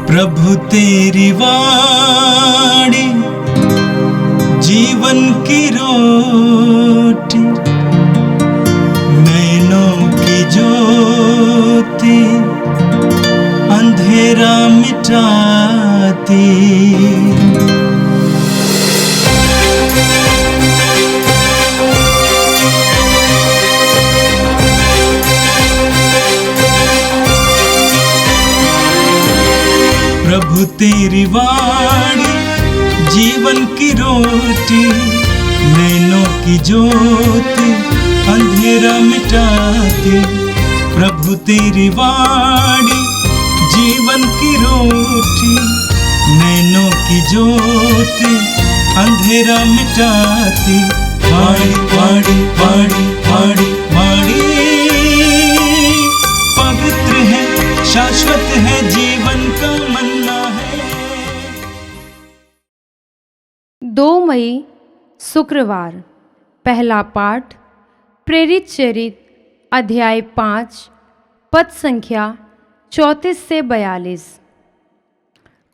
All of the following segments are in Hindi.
प्रभु तेरी वाणी जीवन की रोटी, नैनों की ज्योति अंधेरा मिटाती। प्रभु तेरी वाणी जीवन की रोटी, नैनों की ज्योति अंधेरा मिटाती। प्रभु तेरी वाणी जीवन की रोटी, नैनों की ज्योति अंधेरा मिटाती। वाणी वाणी वाणी वाणी वाणी पवित्र है, शाश्वत है, जीवन का मन्ना है। 2 मई शुक्रवार। पहला पाठ प्रेरित चरित अध्याय 5 पद संख्या 34 से 42।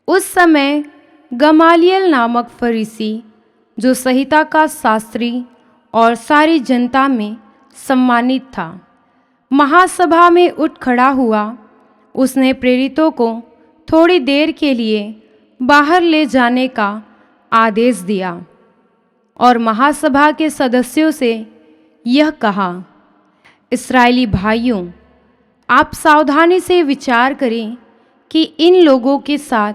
उस समय गमालियल नामक फरीसी, जो संहिता का शास्त्री और सारी जनता में सम्मानित था, महासभा में उठ खड़ा हुआ। उसने प्रेरितों को थोड़ी देर के लिए बाहर ले जाने का आदेश दिया और महासभा के सदस्यों से यह कहा, इस्राएली भाइयों, आप सावधानी से विचार करें कि इन लोगों के साथ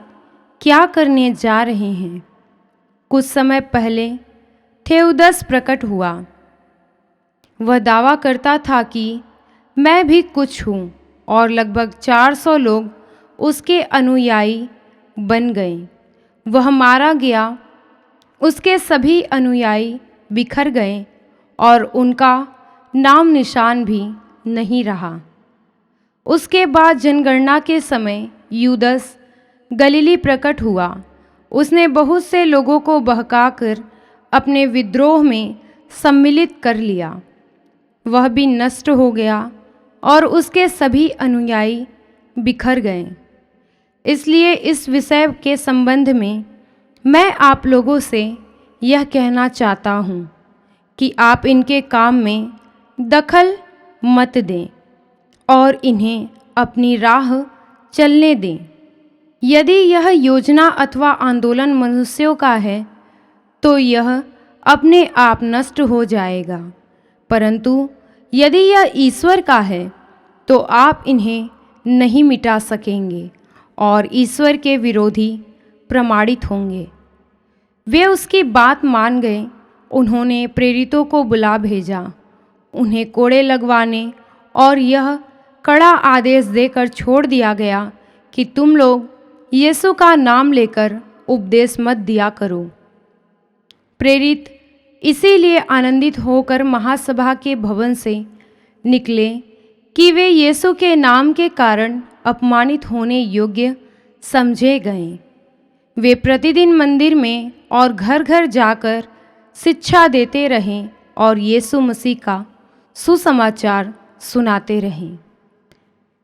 क्या करने जा रहे हैं। कुछ समय पहले थेउदस प्रकट हुआ। वह दावा करता था कि मैं भी कुछ हूँ, और लगभग 400 लोग उसके अनुयायी बन गए। वह मारा गया, उसके सभी अनुयायी बिखर गए और उनका नाम निशान भी नहीं रहा। उसके बाद जनगणना के समय यूदस गलीली प्रकट हुआ। उसने बहुत से लोगों को बहकाकर अपने विद्रोह में सम्मिलित कर लिया। वह भी नष्ट हो गया और उसके सभी अनुयायी बिखर गए। इसलिए इस विषय के संबंध में मैं आप लोगों से यह कहना चाहता हूँ कि आप इनके काम में दखल मत दें और इन्हें अपनी राह चलने दें। यदि यह योजना अथवा आंदोलन मनुष्यों का है तो यह अपने आप नष्ट हो जाएगा, परंतु यदि यह ईश्वर का है तो आप इन्हें नहीं मिटा सकेंगे और ईश्वर के विरोधी प्रमाणित होंगे। वे उसकी बात मान गए। उन्होंने प्रेरितों को बुला भेजा, उन्हें कोड़े लगवाने और यह कड़ा आदेश देकर छोड़ दिया गया कि तुम लोग यीशु का नाम लेकर उपदेश मत दिया करो। प्रेरित इसीलिए आनंदित होकर महासभा के भवन से निकले कि वे यीशु के नाम के कारण अपमानित होने योग्य समझे गए। वे प्रतिदिन मंदिर में और घर घर जाकर शिक्षा देते रहें और यीशु मसीह का सुसमाचार सुनाते रहें।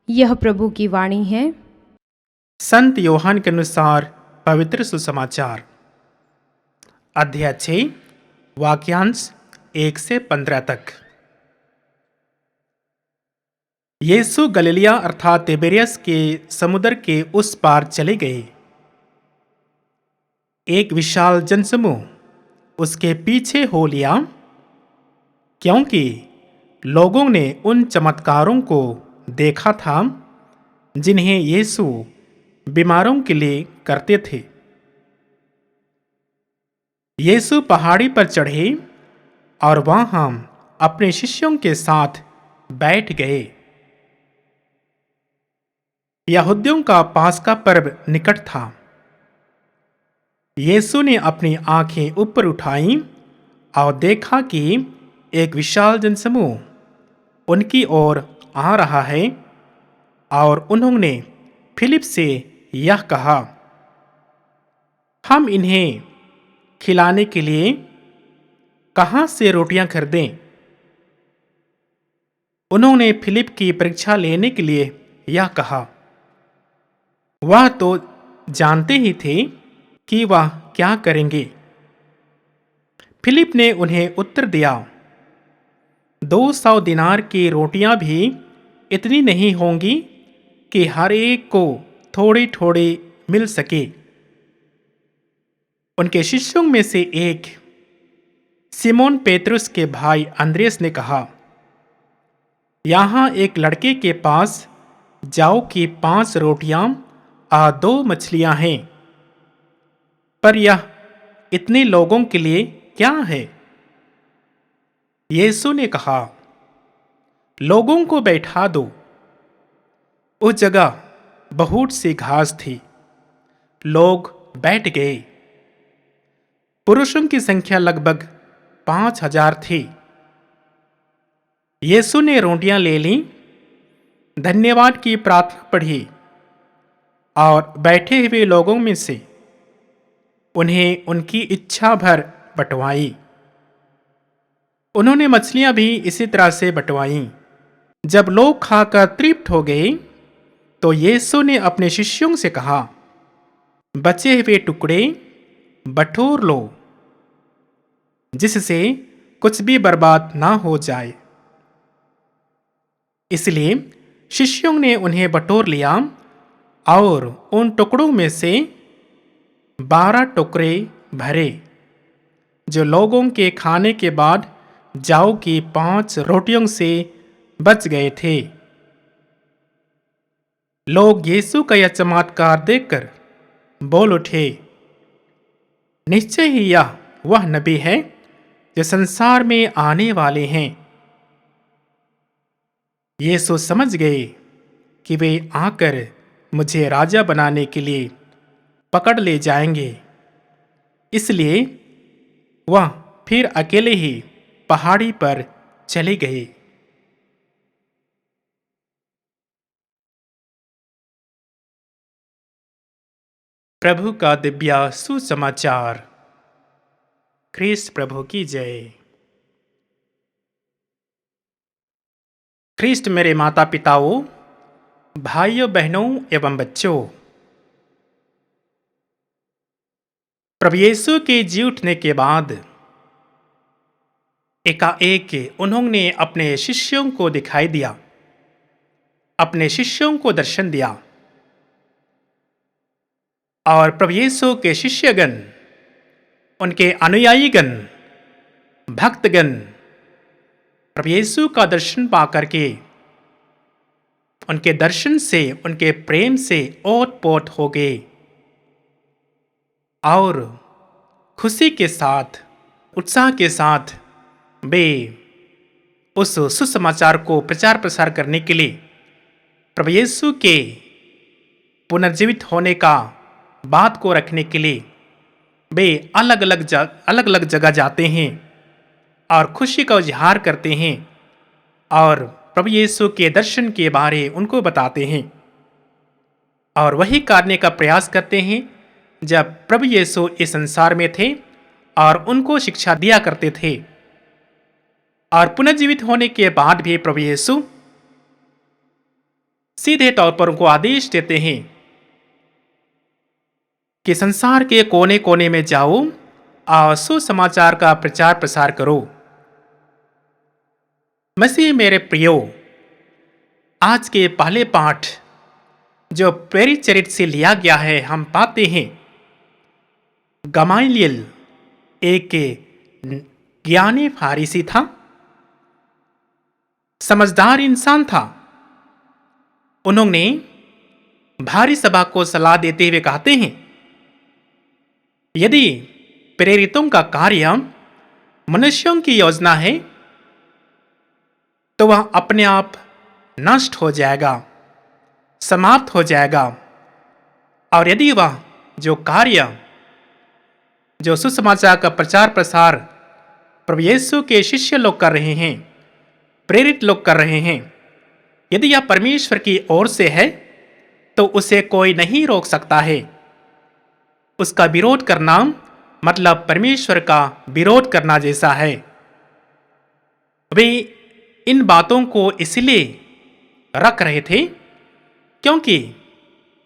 यह प्रभु की वाणी है। संत योहान के अनुसार पवित्र सुसमाचार अध्याय 6 वाक्यांश 1 से 15 तक। यीशु गलीलिया अर्थात तिबेरियस के समुद्र के उस पार चले गए। एक विशाल जनसमूह उसके पीछे हो लिया, क्योंकि लोगों ने उन चमत्कारों को देखा था जिन्हें यीशु बीमारों के लिए करते थे। यीशु पहाड़ी पर चढ़े और वहां अपने शिष्यों के साथ बैठ गए। यहूदियों का पास्का पर्व निकट था। यीशु ने अपनी आंखें ऊपर उठाई और देखा कि एक विशाल जनसमूह उनकी ओर आ रहा है, और उन्होंने फिलिप से यह कहा, हम इन्हें खिलाने के लिए कहाँ से रोटियां खरीदें? उन्होंने फिलिप की परीक्षा लेने के लिए यह कहा। वह तो जानते ही थे कि वह क्या करेंगे। फिलिप ने उन्हें उत्तर दिया, 200 दिनार की रोटियां भी इतनी नहीं होंगी कि हर एक को थोड़ी थोड़ी मिल सके। उनके शिष्यों में से एक सिमोन पेतरुस के भाई अंद्रेस ने कहा, यहाँ एक लड़के के पास जाओ कि 5 रोटियां और 2 मछलियां हैं, पर यह इतने लोगों के लिए क्या है? यीशु ने कहा, लोगों को बैठा दो। उस जगह बहुत सी घास थी। लोग बैठ गए। पुरुषों की संख्या लगभग 5000 थी। यीशु ने रोटियां ले लीं, धन्यवाद की प्रार्थना पढ़ी और बैठे हुए लोगों में से उन्हें उनकी इच्छा भर बंटवाई। उन्होंने मछलियां भी इसी तरह से बंटवाईं। जब लोग खाकर तृप्त हो गए तो यीशु ने अपने शिष्यों से कहा, बचे हुए टुकड़े बटोर लो, जिससे कुछ भी बर्बाद ना हो जाए। इसलिए शिष्यों ने उन्हें बटोर लिया और उन टुकड़ों में से 12 टुकड़े भरे, जो लोगों के खाने के बाद जाओ की 5 रोटियों से बच गए थे। लोग यीशु का यह चमत्कार देखकर बोल उठे, निश्चय ही यह वह नबी है जो संसार में आने वाले हैं। यीशु समझ गए कि वे आकर मुझे राजा बनाने के लिए पकड़ ले जाएंगे, इसलिए वह फिर अकेले ही पहाड़ी पर चले गए। प्रभु का दिव्य सुसमाचार। ख्रीस्त प्रभु की जय। ख्रीस्त मेरे माता पिताओं, भाइयों बहनों एवं बच्चों, प्रभु यीशु के जी उठने के बाद एकाएक उन्होंने अपने शिष्यों को दिखाई दिया, अपने शिष्यों को दर्शन दिया और प्रभु यीशु के शिष्यगण, उनके अनुयायीगण, भक्तगण प्रभु यीशु का दर्शन पाकर के उनके दर्शन से, उनके प्रेम से ओत-पोत हो गए और खुशी के साथ, उत्साह के साथ वे उस सुसमाचार को प्रचार प्रसार करने के लिए, प्रभु यीशु के पुनर्जीवित होने का बात को रखने के लिए वे अलग अलग जगह जाते हैं और खुशी का इजहार करते हैं और प्रभु यीशु के दर्शन के बारे उनको बताते हैं और वही करने का प्रयास करते हैं जब प्रभु यीशु इस संसार में थे और उनको शिक्षा दिया करते थे। और पुनर्जीवित होने के बाद भी प्रभु यीशु सीधे तौर पर उनको आदेश देते हैं कि संसार के कोने कोने में जाओ और सुसमाचार का प्रचार प्रसार करो। मसीह मेरे प्रियो, आज के पहले पाठ जो प्रेरित चरित्र से लिया गया है, हम पाते हैं गमालिएल एक ज्ञानी फारिसी था, समझदार इंसान था। उन्होंने भारी सभा को सलाह देते हुए कहते हैं, यदि प्रेरितों का कार्य मनुष्यों की योजना है तो वह अपने आप नष्ट हो जाएगा, समाप्त हो जाएगा। और यदि वह जो कार्य, जो सुसमाचार का प्रचार प्रसार प्रभु यीशु के शिष्य लोग कर रहे हैं, प्रेरित लोग कर रहे हैं, यदि यह परमेश्वर की ओर से है तो उसे कोई नहीं रोक सकता है। उसका विरोध करना मतलब परमेश्वर का विरोध करना जैसा है। वे इन बातों को इसलिए रख रहे थे क्योंकि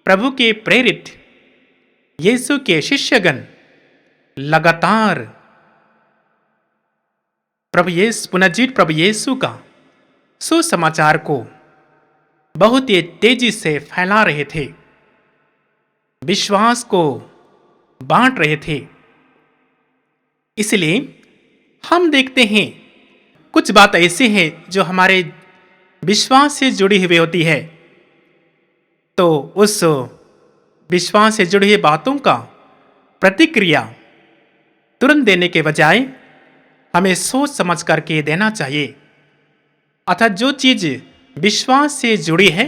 प्रभु के प्रेरित यीशु के शिष्यगण लगातार पुनर्जीवित प्रभु यीशु का सुसमाचार को बहुत ही तेजी से फैला रहे थे, विश्वास को बांट रहे थे। इसलिए हम देखते हैं कुछ बात ऐसी है जो हमारे विश्वास से जुड़ी हुई होती है, तो उस विश्वास से जुड़ी हुई बातों का प्रतिक्रिया तुरंत देने के बजाय हमें सोच समझ करके देना चाहिए। अर्थात जो चीज विश्वास से जुड़ी है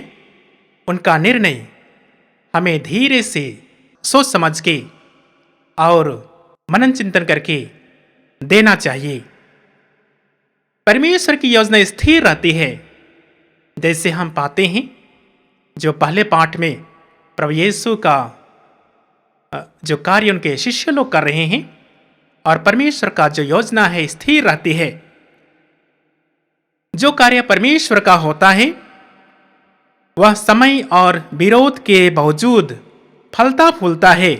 उनका निर्णय हमें धीरे से सोच समझ के और मनन चिंतन करके देना चाहिए। परमेश्वर की योजना स्थिर रहती है, जैसे हम पाते हैं जो पहले पाठ में प्रभु यीशु का जो कार्य उनके शिष्य लोग कर रहे हैं, और परमेश्वर का जो योजना है स्थिर रहती है। जो कार्य परमेश्वर का होता है वह समय और विरोध के बावजूद फलता फूलता है,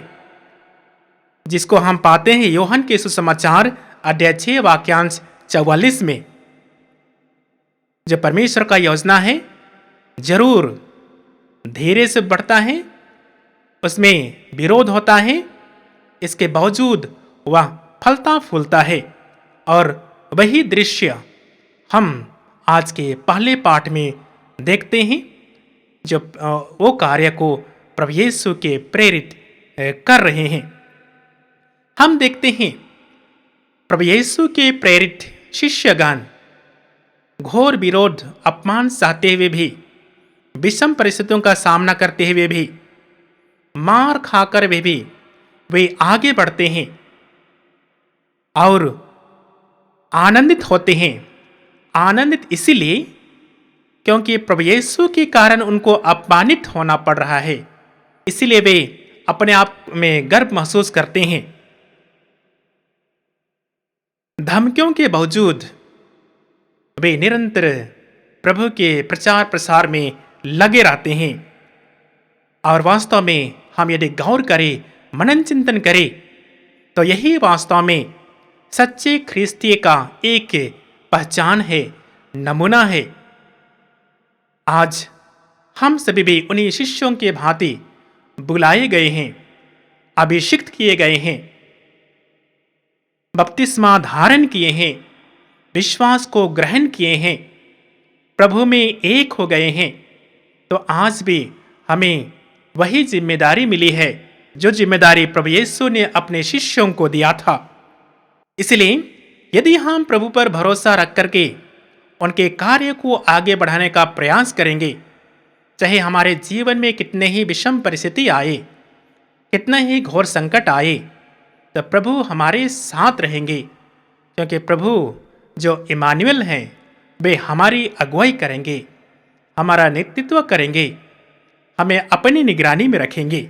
जिसको हम पाते हैं यूहन्ना के सुसमाचार अध्याय 6 वाक्यांश 44 में। जो परमेश्वर का योजना है जरूर धीरे से बढ़ता है, उसमें विरोध होता है, इसके बावजूद वह फलता फूलता है। और वही दृश्य हम आज के पहले पाठ में देखते हैं, जो वो कार्य को प्रभु यीशु के प्रेरित कर रहे हैं। हम देखते हैं प्रभु यीशु के प्रेरित शिष्यगण घोर विरोध अपमान सहते हुए भी, विषम परिस्थितियों का सामना करते हुए भी, मार खाकर भी वे आगे बढ़ते हैं और आनंदित होते हैं। आनंदित इसीलिए क्योंकि प्रभु यीशु के कारण उनको अपमानित होना पड़ रहा है, इसीलिए वे अपने आप में गर्व महसूस करते हैं। धमकियों के बावजूद वे निरंतर प्रभु के प्रचार प्रसार में लगे रहते हैं। और वास्तव में हम यदि गौर करें, मनन चिंतन करें, तो यही वास्तव में सच्चे ख्रिस्तीय का एक पहचान है, नमूना है। आज हम सभी भी उन्हीं शिष्यों के भांति बुलाए गए हैं, अभिषिक्त किए गए हैं, बपतिस्मा धारण किए हैं, विश्वास को ग्रहण किए हैं, प्रभु में एक हो गए हैं। तो आज भी हमें वही जिम्मेदारी मिली है जो जिम्मेदारी प्रभु यीशु ने अपने शिष्यों को दिया था। इसलिए यदि हम प्रभु पर भरोसा रख करके उनके कार्य को आगे बढ़ाने का प्रयास करेंगे, चाहे हमारे जीवन में कितने ही विषम परिस्थिति आए, कितना ही घोर संकट आए, तो प्रभु हमारे साथ रहेंगे। क्योंकि प्रभु जो इमानुएल हैं वे हमारी अगुवाई करेंगे, हमारा नेतृत्व करेंगे, हमें अपनी निगरानी में रखेंगे।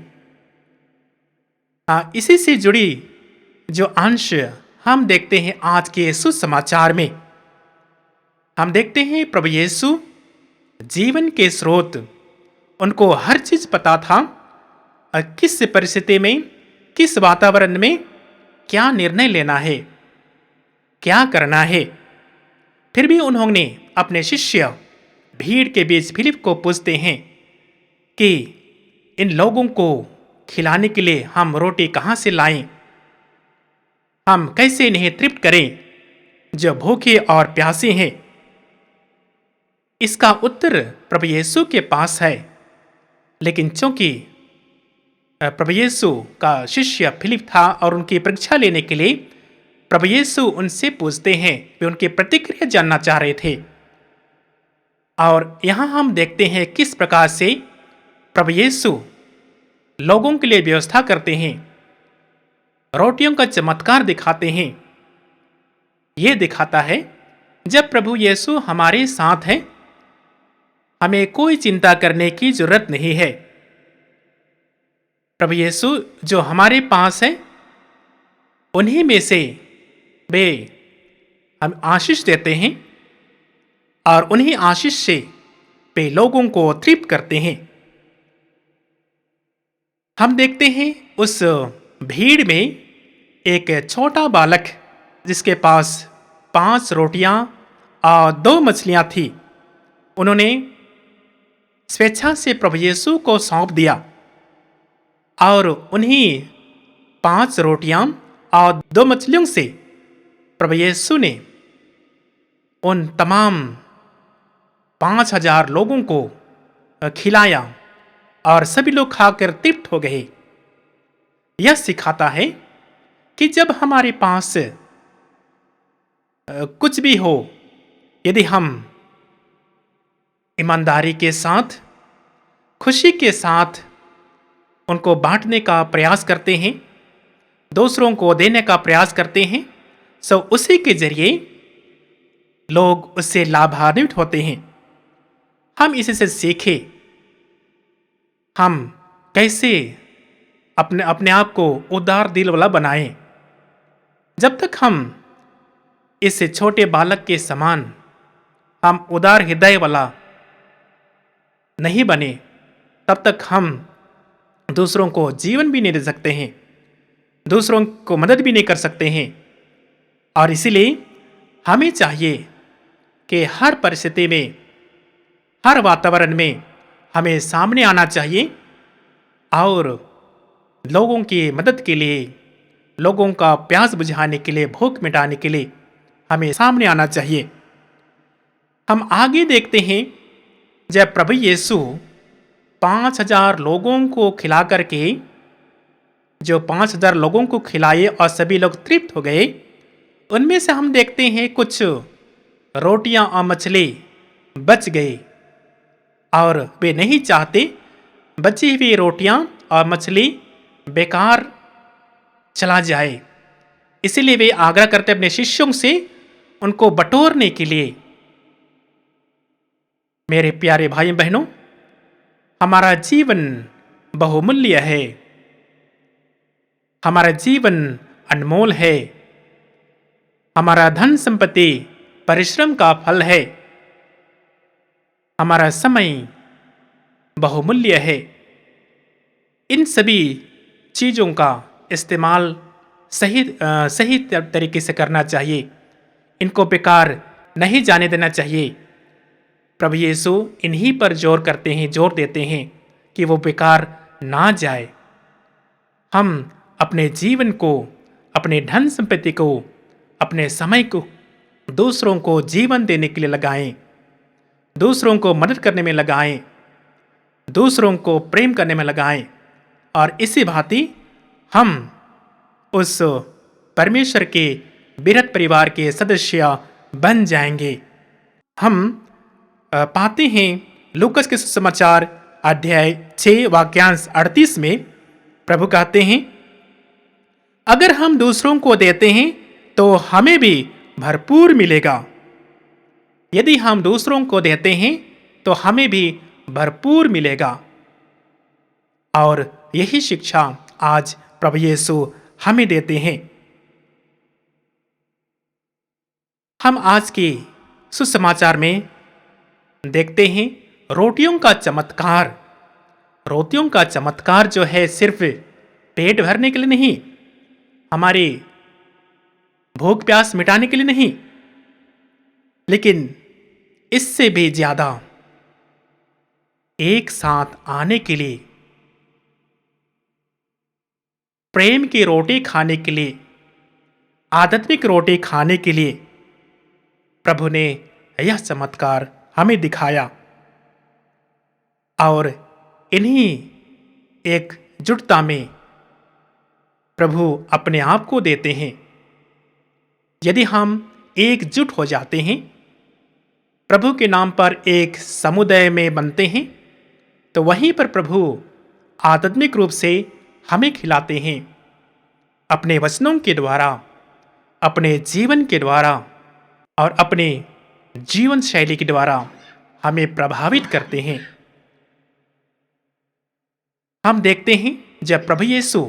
इसी से जुड़ी जो अंश हम देखते हैं आज के सुसमाचार में, हम देखते हैं प्रभु यीशु जीवन के स्रोत, उनको हर चीज पता था, किस परिस्थिति में, किस वातावरण में क्या निर्णय लेना है, क्या करना है। फिर भी उन्होंने अपने शिष्य भीड़ के बीच फिलिप को पूछते हैं कि इन लोगों को खिलाने के लिए हम रोटी कहां से लाएं, हम कैसे इन्हें तृप्त करें जो भूखे और प्यासे हैं। इसका उत्तर प्रभु यीशु के पास है, लेकिन चूंकि प्रभु यीशु का शिष्य फिलिप था और उनकी परीक्षा लेने के लिए प्रभु यीशु उनसे पूछते हैं, वे उनकी प्रतिक्रिया जानना चाह रहे थे। और यहां हम देखते हैं किस प्रकार से प्रभु यीशु लोगों के लिए व्यवस्था करते हैं, रोटियों का चमत्कार दिखाते हैं। यह दिखाता है जब प्रभु यीशु हमारे साथ हैं, हमें कोई चिंता करने की जरूरत नहीं है। प्रभु यीशु जो हमारे पास है, उन्हीं में से वे हम आशीष देते हैं और उन्हीं आशीष से वे लोगों को तृप्त करते हैं। हम देखते हैं उस भीड़ में एक छोटा बालक जिसके पास 5 रोटियां और 2 मछलियां थी। उन्होंने स्वेच्छा से प्रभु यीशु को सौंप दिया और उन्हीं 5 रोटियां और 2 मछलियों से प्रभु यीशु ने उन तमाम 5,000 लोगों को खिलाया और सभी लोग खाकर तृप्त हो गए। यह सिखाता है कि जब हमारे पास कुछ भी हो, यदि हम ईमानदारी के साथ, खुशी के साथ उनको बांटने का प्रयास करते हैं, दूसरों को देने का प्रयास करते हैं, सो उसी के जरिए लोग उससे लाभान्वित होते हैं। हम इसी से सीखें, हम कैसे अपने आप को उदार दिल वाला बनाएं। जब तक हम इस छोटे बालक के समान हम उदार हृदय वाला नहीं बने, तब तक हम दूसरों को जीवन भी नहीं दे सकते हैं, दूसरों को मदद भी नहीं कर सकते हैं। और इसीलिए हमें चाहिए कि हर परिस्थिति में, हर वातावरण में हमें सामने आना चाहिए और लोगों की मदद के लिए, लोगों का प्यास बुझाने के लिए, भूख मिटाने के लिए हमें सामने आना चाहिए। हम आगे देखते हैं, जब प्रभु यीशु 5,000 लोगों को खिला करके, जो 5,000 लोगों को खिलाए और सभी लोग तृप्त हो गए, उनमें से हम देखते हैं कुछ रोटियां और मछली बच गए और वे नहीं चाहते बची हुई रोटियां और मछली बेकार चला जाए। इसीलिए वे आग्रह करते अपने शिष्यों से उनको बटोरने के लिए। मेरे प्यारे भाई बहनों, हमारा जीवन बहुमूल्य है, हमारा जीवन अनमोल है, हमारा धन संपत्ति परिश्रम का फल है, हमारा समय बहुमूल्य है। इन सभी चीज़ों का इस्तेमाल सही तरीके से करना चाहिए, इनको बेकार नहीं जाने देना चाहिए। प्रभु यीशु इन्हीं पर जोर देते हैं कि वो बेकार ना जाए। हम अपने जीवन को, अपने धन संपत्ति को, अपने समय को दूसरों को जीवन देने के लिए लगाएं, दूसरों को मदद करने में लगाएं, दूसरों को प्रेम करने में लगाएं, और इसी भांति हम उस परमेश्वर के बिरत परिवार के सदस्य बन जाएंगे। हम पाते हैं लूकस के सुसमाचार अध्याय 6 वाक्यांश 38 में प्रभु कहते हैं, अगर हम दूसरों को देते हैं तो हमें भी भरपूर मिलेगा। यदि हम दूसरों को देते हैं तो हमें भी भरपूर मिलेगा। और यही शिक्षा आज प्रभु यीशु हमें देते हैं। हम आज के सुसमाचार में देखते हैं रोटियों का चमत्कार। रोटियों का चमत्कार जो है सिर्फ पेट भरने के लिए नहीं, हमारी भूख प्यास मिटाने के लिए नहीं, लेकिन इससे भी ज्यादा एक साथ आने के लिए, प्रेम की रोटी खाने के लिए, आध्यात्मिक रोटी खाने के लिए प्रभु ने यह चमत्कार हमें दिखाया। और इन्हीं एकजुटता में प्रभु अपने आप को देते हैं। यदि हम एकजुट हो जाते हैं, प्रभु के नाम पर एक समुदाय में बनते हैं, तो वहीं पर प्रभु आध्यात्मिक रूप से हमें खिलाते हैं, अपने वचनों के द्वारा, अपने जीवन के द्वारा और अपने जीवन शैली के द्वारा हमें प्रभावित करते हैं। हम देखते हैं जब प्रभु यीशु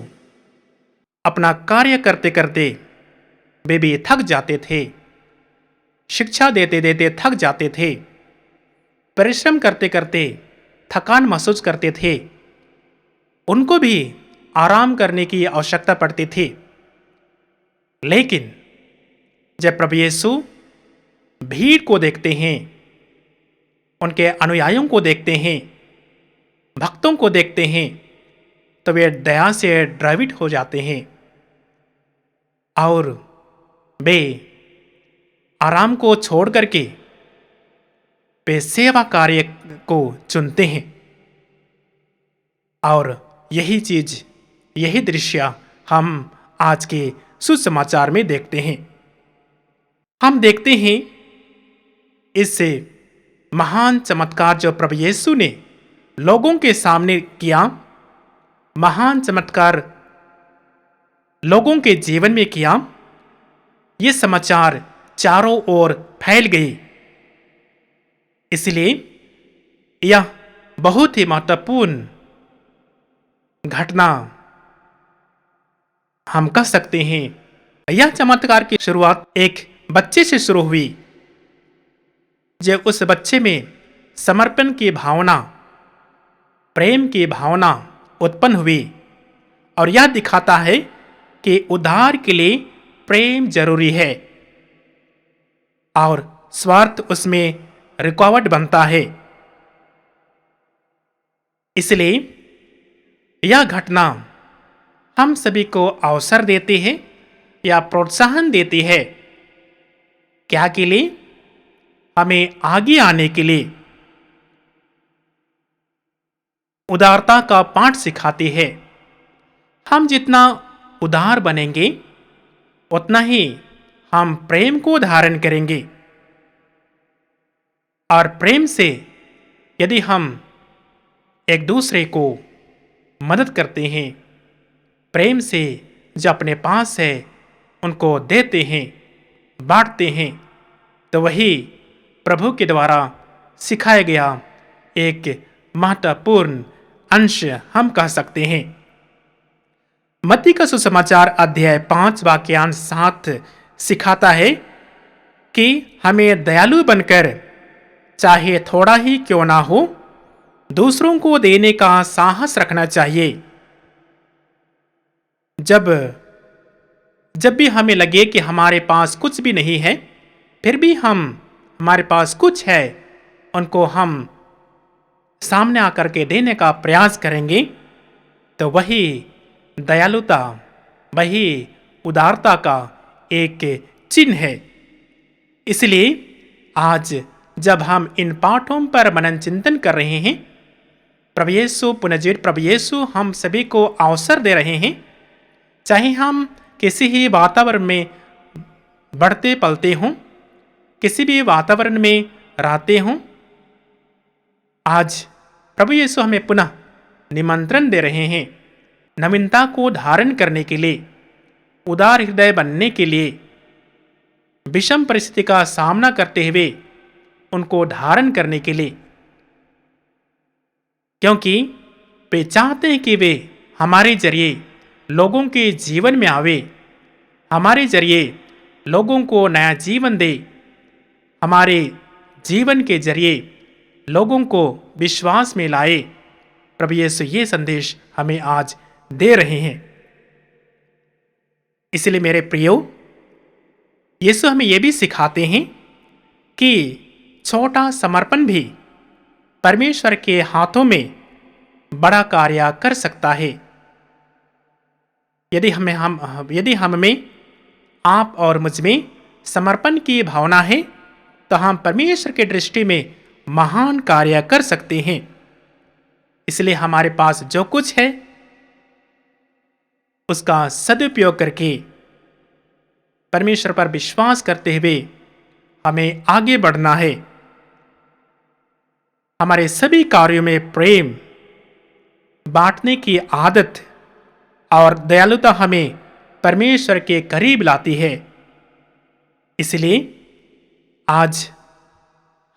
अपना कार्य करते करते वे भी थक जाते थे, शिक्षा देते देते थक जाते थे, परिश्रम करते करते थकान महसूस करते थे, उनको भी आराम करने की आवश्यकता पड़ती थी। लेकिन जब प्रभु यीशु भीड़ को देखते हैं, उनके अनुयायियों को देखते हैं, भक्तों को देखते हैं, तो वे दया से द्रवित हो जाते हैं और वे आराम को छोड़ करके वे सेवा कार्य को चुनते हैं। और यही चीज, यही दृश्य हम आज के सुसमाचार में देखते हैं। हम देखते हैं इससे महान चमत्कार जो प्रभु यीशु ने लोगों के सामने किया, महान चमत्कार लोगों के जीवन में किया, ये समाचार चारों ओर फैल गए। इसलिए यह बहुत ही महत्वपूर्ण घटना हम कह सकते हैं। यह चमत्कार की शुरुआत एक बच्चे से शुरू हुई, जब उस बच्चे में समर्पण की भावना, प्रेम की भावना उत्पन्न हुई। और यह दिखाता है कि उद्धार के लिए प्रेम जरूरी है और स्वार्थ उसमें रुकावट बनता है। इसलिए यह घटना हम सभी को अवसर देती है या प्रोत्साहन देती है, क्या के लिए? हमें आगे आने के लिए। उदारता का पाठ सिखाती है। हम जितना उदार बनेंगे उतना ही हम प्रेम को धारण करेंगे। और प्रेम से यदि हम एक दूसरे को मदद करते हैं, प्रेम से जो अपने पास है उनको देते हैं, बांटते हैं, तो वही प्रभु के द्वारा सिखाया गया एक महत्वपूर्ण अंश हम कह सकते हैं। मत्ती का सुसमाचार अध्याय 5 वाक्यांश 7 सिखाता है कि हमें दयालु बनकर, चाहे थोड़ा ही क्यों ना हो, दूसरों को देने का साहस रखना चाहिए। जब भी हमें लगे कि हमारे पास कुछ भी नहीं है, फिर भी हमारे पास कुछ है, उनको हम सामने आकर के देने का प्रयास करेंगे, तो वही दयालुता, वही उदारता का एक चिन्ह है। इसलिए आज जब हम इन पाठों पर मनन चिंतन कर रहे हैं, प्रभु यीशु पुनर्जीवित प्रभु यीशु हम सभी को अवसर दे रहे हैं, चाहे हम किसी ही वातावरण में बढ़ते पलते हों, किसी भी वातावरण में रहते हों, आज प्रभु यीशु हमें पुनः निमंत्रण दे रहे हैं नवीनता को धारण करने के लिए, उदार हृदय बनने के लिए, विषम परिस्थिति का सामना करते हुए उनको धारण करने के लिए, क्योंकि वे चाहते हैं कि वे हमारे जरिए लोगों के जीवन में आवे, हमारे जरिए लोगों को नया जीवन दे, हमारे जीवन के जरिए लोगों को विश्वास में लाए। प्रभु यीशु ये संदेश हमें आज दे रहे हैं। इसलिए मेरे प्रियो, यीशु हमें यह भी सिखाते हैं कि छोटा समर्पण भी परमेश्वर के हाथों में बड़ा कार्य कर सकता है। यदि हम में, आप और मुझ में समर्पण की भावना है, तो हम परमेश्वर की दृष्टि में महान कार्य कर सकते हैं। इसलिए हमारे पास जो कुछ है उसका सदुपयोग करके परमेश्वर पर विश्वास करते हुए हमें आगे बढ़ना है। हमारे सभी कार्यों में प्रेम, बांटने की आदत और दयालुता हमें परमेश्वर के करीब लाती है। इसलिए आज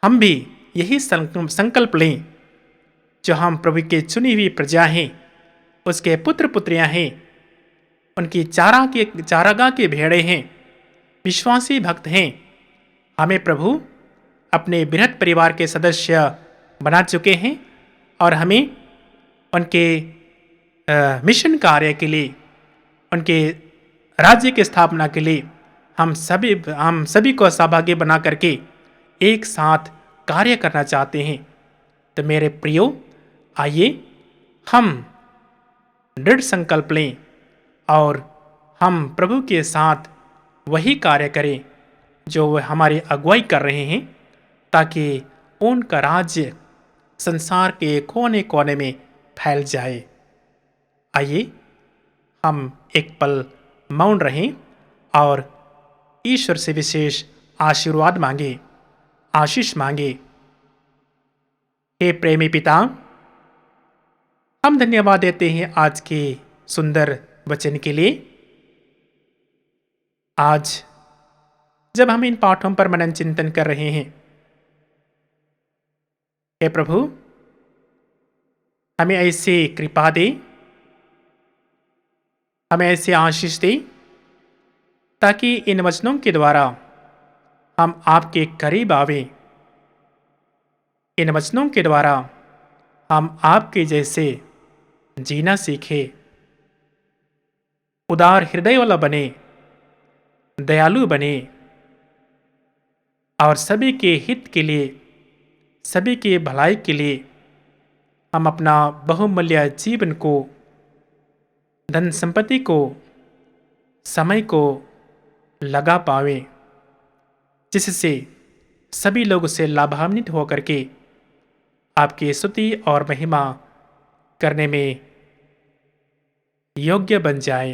हम भी यही संकल्प लें, जो हम प्रभु के चुनी हुई प्रजा हैं, उसके पुत्र पुत्रियां हैं, उनकी चारागाह के भेड़े हैं, विश्वासी भक्त हैं। हमें प्रभु अपने बृहत् परिवार के सदस्य बना चुके हैं और हमें उनके मिशन कार्य के लिए, उनके राज्य की स्थापना के लिए हम सभी को सहभागी बना करके एक साथ कार्य करना चाहते हैं। तो मेरे प्रियो, आइए हम दृढ़ संकल्प लें और हम प्रभु के साथ वही कार्य करें जो वह हमारी अगुवाई कर रहे हैं, ताकि उनका राज्य संसार के कोने कोने में फैल जाए। आइए हम एक पल मौन रहें और ईश्वर से विशेष आशीर्वाद मांगे, आशीष मांगे। हे प्रेमी पिता, हम धन्यवाद देते हैं आज के सुंदर वचन के लिए। आज जब हम इन पाठों पर मनन चिंतन कर रहे हैं, हे प्रभु, हमें ऐसे कृपा दे, हमें ऐसे आशीष दे, ताकि इन वचनों के द्वारा हम आपके करीब आवें। इन वचनों के द्वारा हम आपके जैसे जीना सीखें, उदार हृदय वाला बने, दयालु बने और सभी के हित के लिए, सभी के भलाई के लिए हम अपना बहुमूल्य जीवन को, धन संपत्ति को, समय को लगा पावे, जिससे सभी लोग उससे लाभान्वित होकर के आपकी स्तुति और महिमा करने में योग्य बन जाए।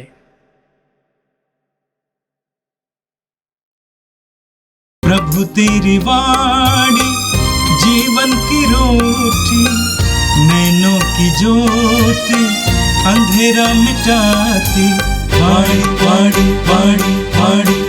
प्रभु तेरी वाणी जीवन की रोटी, नैनों की ज्योति अंधेरा मिटाती। वाणी वाणी वाणी वाणी